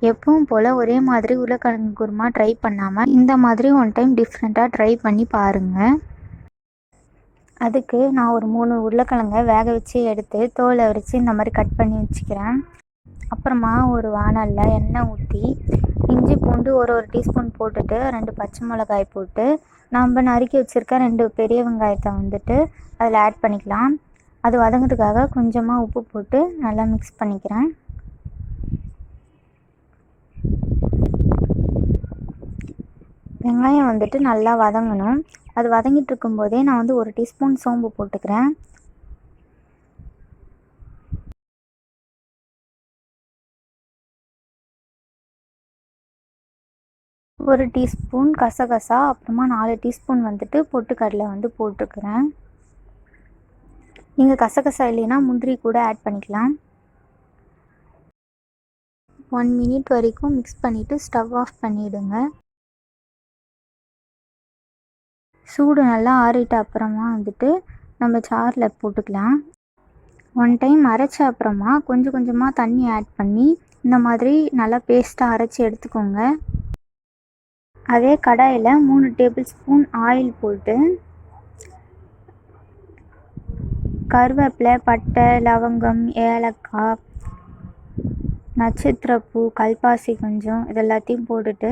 எப்பவும் போல் ஒரே மாதிரி உருளைக்கிழங்கு குருமா ட்ரை பண்ணாமல் இந்த மாதிரி ஒன் டைம் டிஃப்ரெண்ட்டாக ட்ரை பண்ணி பாருங்கள். அதுக்கு நான் ஒரு 3 உருளைக்கிழங்கை வேக வச்சு எடுத்து தோலை உரித்து இந்த மாதிரி கட் பண்ணி வச்சுக்கிறேன். அப்புறமா ஒரு வாணலில் எண்ணெய் ஊற்றி இஞ்சி பூண்டு ஒரு டீஸ்பூன் போட்டுட்டு 2 பச்சை மிளகாய் போட்டு நம்ம நறுக்கி வச்சுருக்க 2 பெரிய வெங்காயத்தை வந்துட்டு அதில் ஆட் பண்ணிக்கலாம். அது வதங்கிறதுக்காக கொஞ்சமாக உப்பு போட்டு நல்லா மிக்ஸ் பண்ணிக்கிறேன். வெங்காயம் வந்துட்டு நல்லா வதங்கணும். அது வதங்கிட்டு இருக்கும்போதே நான் வந்து 1 டீஸ்பூன் சோம்பு போட்டுக்கிறேன். ஒரு டீஸ்பூன் கசகசா, அப்புறமா 4 டீஸ்பூன் வந்துட்டு பொட்டுக்கடலை வந்து போட்டுக்கிறேன். நீங்கள் கசகசா இல்லைன்னா முந்திரி கூட ஆட் பண்ணிக்கலாம். 1 மினிட் வரைக்கும் மிக்ஸ் பண்ணிவிட்டு ஸ்டவ் ஆஃப் பண்ணிவிடுங்க. சூடு நல்லா ஆறிட்ட அப்புறமா வந்துட்டு நம்ம ஜாரில் போட்டுக்கலாம். 1 டைம் அரைச்ச அப்புறமா கொஞ்சம் கொஞ்சமாக தண்ணி ஆட் பண்ணி இந்த மாதிரி நல்லா பேஸ்ட்டாக அரைச்சி எடுத்துக்கோங்க. அதே கடாயில் 3 டேபிள் ஸ்பூன் ஆயில் போட்டு கருவேப்பிலை, பட்டை, லவங்கம், ஏலக்காய், நட்சத்திரப்பூ, கல்பாசி கொஞ்சம் இது எல்லாத்தையும் போட்டுட்டு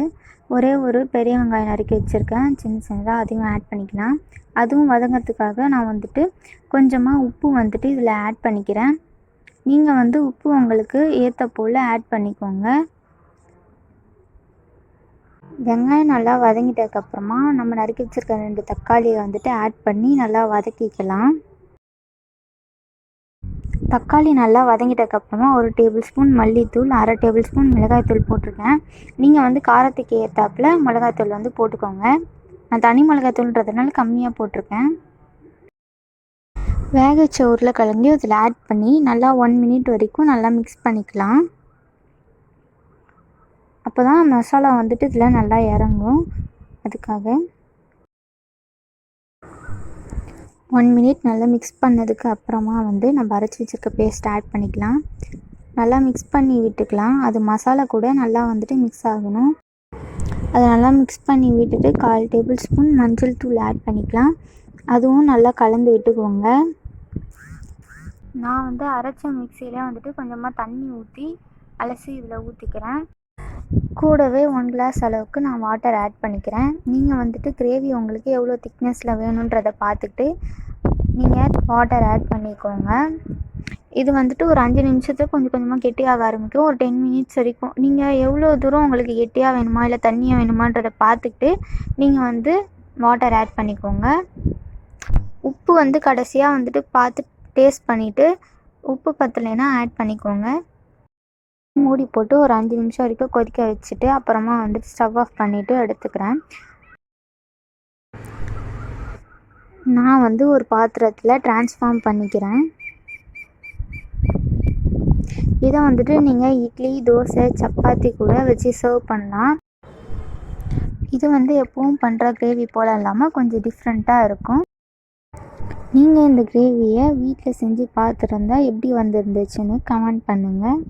ஒரு பெரிய வெங்காயம் நறுக்கி வச்சுருக்கேன் சின்னதாக, அதையும் ஆட் பண்ணிக்கலாம். அதுவும் வதங்கிறதுக்காக நான் வந்துட்டு கொஞ்சமாக உப்பு வந்துட்டு இதில் ஆட் பண்ணிக்கிறேன். நீங்கள் வந்து உப்பு உங்களுக்கு ஏற்ற போல் ஆட் பண்ணிக்கோங்க. வெங்காயம் நல்லா வதங்கிட்டதுக்கப்புறமா நம்ம நறுக்கி வச்சுருக்க 2 தக்காளியை வந்துட்டு ஆட் பண்ணி நல்லா வதக்கிக்கலாம். தக்காளி நல்லா வதங்கிட்டதுக்கப்புறமா 1 டேபிள் ஸ்பூன் மல்லித்தூள், 1/2 டேபிள் ஸ்பூன் மிளகாய்த்தூள் போட்டிருக்கேன். நீங்கள் வந்து காரத்துக்கு ஏற்றாப்புல மிளகாய்த்தூள் வந்து போட்டுக்கோங்க. நான் தனி மிளகாய்த்தூள்ன்றதுனால கம்மியாக போட்டிருக்கேன். வேக வச்ச உருளைக்கிழங்கையும் இதில் ஆட் பண்ணி நல்லா 1 மினிட் வரைக்கும் நல்லா மிக்ஸ் பண்ணிக்கலாம். அப்போ தான் மசாலா வந்துட்டு இதில் நல்லா இறங்கும். அதுக்காக 1 மினிட் நல்லா மிக்ஸ் பண்ணதுக்கு அப்புறமா வந்து நம்ம அரைச்சி வச்சுருக்க பேஸ்ட் ஆட் பண்ணிக்கலாம். நல்லா மிக்ஸ் பண்ணி விட்டுக்கலாம். அது மசாலா கூட நல்லா வந்துட்டு மிக்ஸ் ஆகணும். அதை நல்லா மிக்ஸ் பண்ணி விட்டுட்டு 1/4 டேபிள் ஸ்பூன் மஞ்சள் தூள் ஆட் பண்ணிக்கலாம். அதுவும் நல்லா கலந்து விட்டுக்கோங்க. நான் வந்து அரைச்ச மிக்சியிலே வந்துட்டு கொஞ்சமாக தண்ணி ஊற்றி அலசி இதில் ஊற்றிக்கிறேன். கூடவே 1 கிளாஸ் அளவுக்கு நான் வாட்டர் ஆட் பண்ணிக்கிறேன். நீங்கள் வந்துட்டு கிரேவி உங்களுக்கு எவ்வளோ திக்னஸில் வேணுன்றதை பார்த்துட்டு நீங்கள் வாட்டர் ஆட் பண்ணிக்கோங்க. இது வந்துட்டு ஒரு 5 நிமிஷத்துக்கு கொஞ்சம் கொஞ்சமாக கெட்டியாக ஆரம்பிக்கும். ஒரு 10 மினிட்ஸ் வரைக்கும் நீங்கள் எவ்வளோ தூரம் உங்களுக்கு கெட்டியாக வேணுமா இல்லை தண்ணியாக வேணுமான்றதை பார்த்துக்கிட்டு நீங்கள் வந்து வாட்டர் ஆட் பண்ணிக்கோங்க. உப்பு வந்து கடைசியாக வந்துட்டு பார்த்து டேஸ்ட் பண்ணிவிட்டு உப்பு பத்தலைன்னா ஆட் பண்ணிக்கோங்க. மூடி போட்டு ஒரு 5 நிமிஷம் வரைக்கும் கொதிக்க வச்சுட்டு அப்புறமா வந்துட்டு ஸ்டவ் ஆஃப் பண்ணிவிட்டு எடுத்துக்கிறேன். நான் வந்து ஒரு பாத்திரத்தில் ட்ரான்ஸ்ஃபார்ம் பண்ணிக்கிறேன். இதை வந்துட்டு நீங்கள் இட்லி, தோசை, சப்பாத்தி கூட வச்சு சர்வ் பண்ணலாம். இது வந்து எப்பவும் பண்ணுற கிரேவி போல் இல்லாமல் கொஞ்சம் டிஃப்ரெண்ட்டாக இருக்கும். நீங்கள் இந்த கிரேவியை வீட்டில் செஞ்சு பார்த்துருந்தா எப்படி வந்துருந்துச்சுன்னு கமெண்ட் பண்ணுங்கள்.